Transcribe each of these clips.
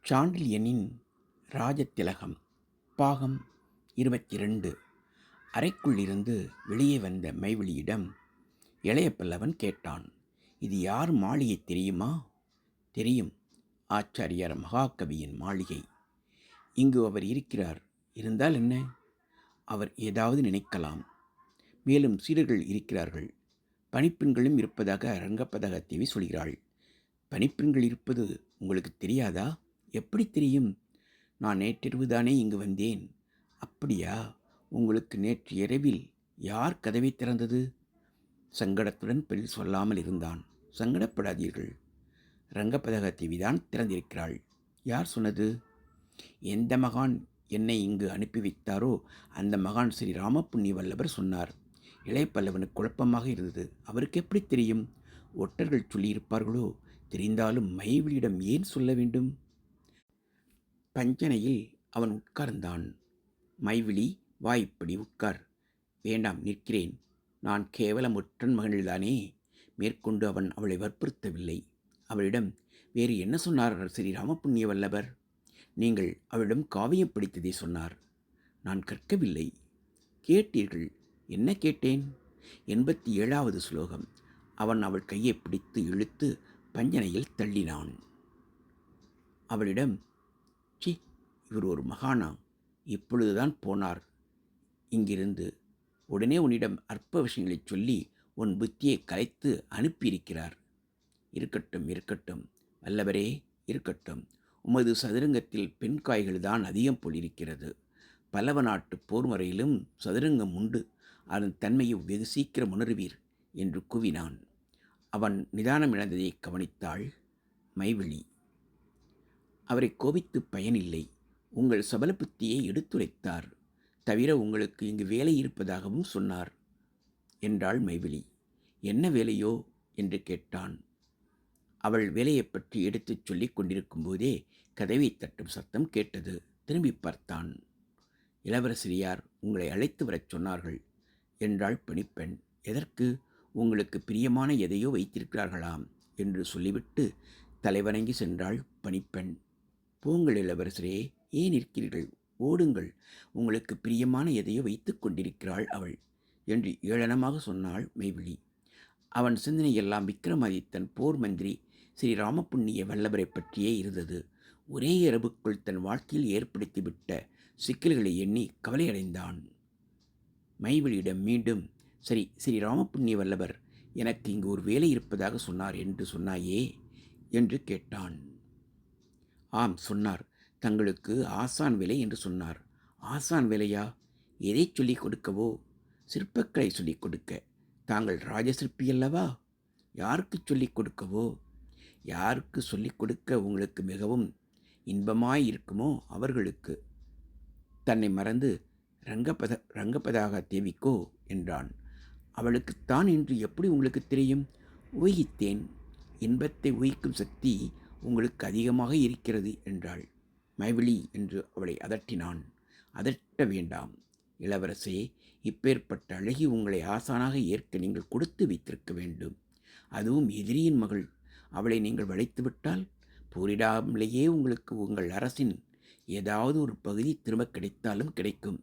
சாண்டில்யனின் ராஜதிலகம் பாகம் 22. அறைக்குள்ளிருந்து வெளியே வந்த மைவிழியிடம் இளைய பல்லவன் கேட்டான். இது யார் மாளிகை தெரியுமா? தெரியும், ஆச்சாரியார் மகாகவியின் மாளிகை. இங்கு அவர் இருக்கிறார். இருந்தால் என்ன? அவர் ஏதாவது நினைக்கலாம். மேலும் சீடர்கள் இருக்கிறார்கள். பணிப்பெண்களும் இருப்பதாக ரங்கப்பதக தேவி சொல்கிறாள். பணிப்பெண்கள் இருப்பது உங்களுக்கு தெரியாதா? எப்படி தெரியும்? நான் நேற்றிரவுதானே இங்கு வந்தேன். அப்படியா? உங்களுக்கு நேற்று இரவில் யார் கதவை திறந்தது? சங்கடத்துடன் பெண் சொல்லாமல் இருந்தான். சங்கடப்படாதீர்கள், ரங்கப்பதக தேவிதான் திறந்திருக்கிறாள். யார் சொன்னது? எந்த மகான் என்னை இங்கு அனுப்பி வைத்தாரோ அந்த மகான் ஸ்ரீ ராமப்புண்ணிய வல்லவர் சொன்னார். இளைய பல்லவனுக்கு குழப்பமாக இருந்தது. அவருக்கு எப்படி தெரியும்? ஒற்றர்கள் சொல்லியிருப்பார்களோ? தெரிந்தாலும் மைவிலியிடம் ஏன் சொல்ல வேண்டும்? பஞ்சனையில் அவன் உட்கார்ந்தான். மைவிழி, வா, இப்படி உட்கார். வேண்டாம், நிற்கிறேன். நான் கேவலம் ஒற்றன் மகன்தானே. மேற்கொண்டு அவன் அவளை வற்புறுத்தவில்லை. அவளிடம் வேறு என்ன சொன்னார் ஸ்ரீ ராமப்புண்ணிய வல்லவர்? நீங்கள் அவளிடம் காவியம் படித்ததை சொன்னார். நான் கற்கவில்லை. கேட்டீர்கள். என்ன கேட்டேன்? 87வது ஸ்லோகம். அவன் அவள் கையை பிடித்து இழுத்து பஞ்சனையில் தள்ளினான். அவளிடம், சி, இவர் ஒரு மகானா? இப்பொழுதுதான் போனார் இங்கிருந்து. உடனே உன்னிடம் அற்ப விஷயங்களை சொல்லி உன் புத்தியை கலைத்து அனுப்பியிருக்கிறார். இருக்கட்டும் இருக்கட்டும் வல்லவரே, இருக்கட்டும். உமது சதுரங்கத்தில் பெண் காய்கள்தான் அதிகம் போலிருக்கிறது. பல்லவ நாட்டு போர் முறையிலும் சதுரங்கம் உண்டு. அதன் தன்மையை வெகு சீக்கிரம் உணர்வீர் என்று கூவினான். அவன் நிதானம் இழந்ததை கவனித்தாள் மைவிழி. அவரை கோபித்து பயனில்லை. உங்கள் சபல புத்தியை எடுத்துரைத்தார். தவிர உங்களுக்கு இங்கு வேலை இருப்பதாகவும் சொன்னார் என்றாள் மைவிழி. என்ன வேலையோ என்று கேட்டான். அவள் வேலையை பற்றி எடுத்துச் சொல்லிக் கொண்டிருக்கும் போதே கதவை தட்டும் சத்தம் கேட்டது. திரும்பி பார்த்தான். இளவரசியார் உங்களை அழைத்து வரச் சொன்னார்கள் என்றாள் பணிப்பெண். எதற்கு? உங்களுக்கு பிரியமான எதையோ வைத்திருக்கிறார்களாம் என்று சொல்லிவிட்டு தலைவணங்கி சென்றாள் பணிப்பெண். போங்கள் இளவரசரே, ஏன் இருக்கிறீர்கள்? ஓடுங்கள். உங்களுக்கு பிரியமான எதையோ வைத்து கொண்டிருக்கிறாள் அவள் என்று ஏளனமாக சொன்னாள் மைவிழி. அவன் சிந்தனையெல்லாம் விக்ரமாதித்தன் போர் மந்திரி ஸ்ரீ ராமப்புண்ணிய வல்லவரை பற்றியே இருந்தது. ஒரே இரவுக்குள் தன் வாழ்க்கையில் ஏற்படுத்திவிட்ட சிக்கல்களை எண்ணி கவலையடைந்தான். மைவிழியிடம் மீண்டும், சரி, ஸ்ரீ ராமப்புண்ணிய வல்லவர் எனக்கு இங்கு ஒரு வேலை இருப்பதாக சொன்னார் என்று சொன்னாயே என்று கேட்டான். ஆம், சொன்னார். தங்களுக்கு ஆசான் வேலை என்று சொன்னார். ஆசான் வேலையா? எதை சொல்லிக் கொடுக்கவோ? சிற்பக்கலை சொல்லிக் கொடுக்க. தாங்கள் ராஜசிற்பி அல்லவா? யாருக்கு சொல்லிக் கொடுக்கவோ? யாருக்கு சொல்லிக் கொடுக்க உங்களுக்கு மிகவும் இன்பமாய் இருக்குமோ அவர்களுக்கு. தன்னை மறந்து ரங்கபதாக தேவிக்கோ என்றான். அவளுக்குத்தான் என்று எப்படி உங்களுக்கு தெரியும்? ஊகித்தேன். இன்பத்தை ஊகிக்கும் சக்தி உங்களுக்கு அதிகமாக இருக்கிறது என்றாள். மைவிழி என்று அவளை அதட்டினான். அதட்ட வேண்டாம் இளவரசே. இப்பேற்பட்ட அழகி உங்களை ஆசானாக ஏற்க நீங்கள் கொடுத்து வைத்திருக்க வேண்டும். அதுவும் எதிரியின் மகள். அவளை நீங்கள் வளைத்துவிட்டால் போரிடாமலேயே உங்களுக்கு உங்கள் அரசின் ஏதாவது ஒரு பகுதி திரும்ப கிடைத்தாலும் கிடைக்கும்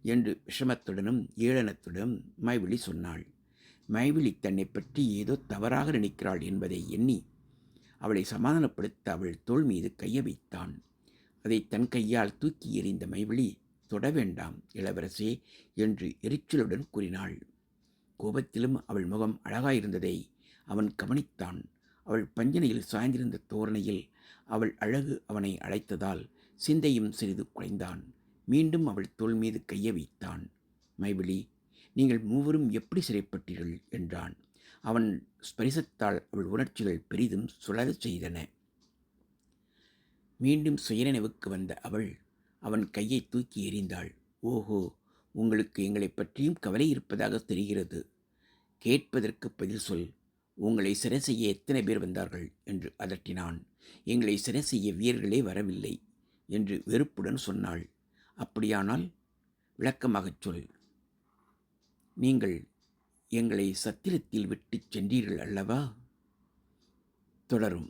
என்று விஷமத்துடனும் ஏளனத்துடனும் மைவிழி சொன்னாள். மைவிழி தன்னை பற்றி ஏதோ தவறாக நினைக்கிறாள் என்பதை எண்ணி அவளை சமாதானப்படுத்த அவள் தோள் மீது கையை வைத்தான். அதை தன் கையால் தூக்கி எறிந்த மைவிழி, தொட வேண்டாம் இளவரசே என்று எரிச்சலுடன் கூறினாள். கோபத்திலும் அவள் முகம் அழகாயிருந்ததை அவன் கவனித்தான். அவள் பஞ்சனையில் சாய்ந்திருந்த தோரணையில் அவள் அழகு அவனை அழைத்ததால் சிந்தையும் சிறிது குறைந்தான். மீண்டும் அவள் தோள் மீது கையை வைத்தான். மைவிழி, நீங்கள் மூவரும் எப்படி சிறைப்பட்டீர்கள் என்றான். அவன் ஸ்பரிசத்தால் அவள் உணர்ச்சிகள் பெரிதும் சுழறச் செய்தன. மீண்டும் சுயநினைவுக்கு வந்த அவள் அவன் கையை தூக்கி எறிந்தாள். ஓஹோ, உங்களுக்கு எங்களை பற்றியும் கவலை இருப்பதாக தெரிகிறது. கேட்பதற்கு பதில் சொல். உங்களை சிறை செய்ய எத்தனை பேர் வந்தார்கள் என்று அதட்டினான். எங்களை சிறை செய்ய வீரர்களே வரவில்லை என்று வெறுப்புடன் சொன்னாள். அப்படியானால் விளக்கமாகச் சொல். நீங்கள் எங்களை சத்திரத்தில் விட்டு சென்றீர்கள் அல்லவா? தொடரும்.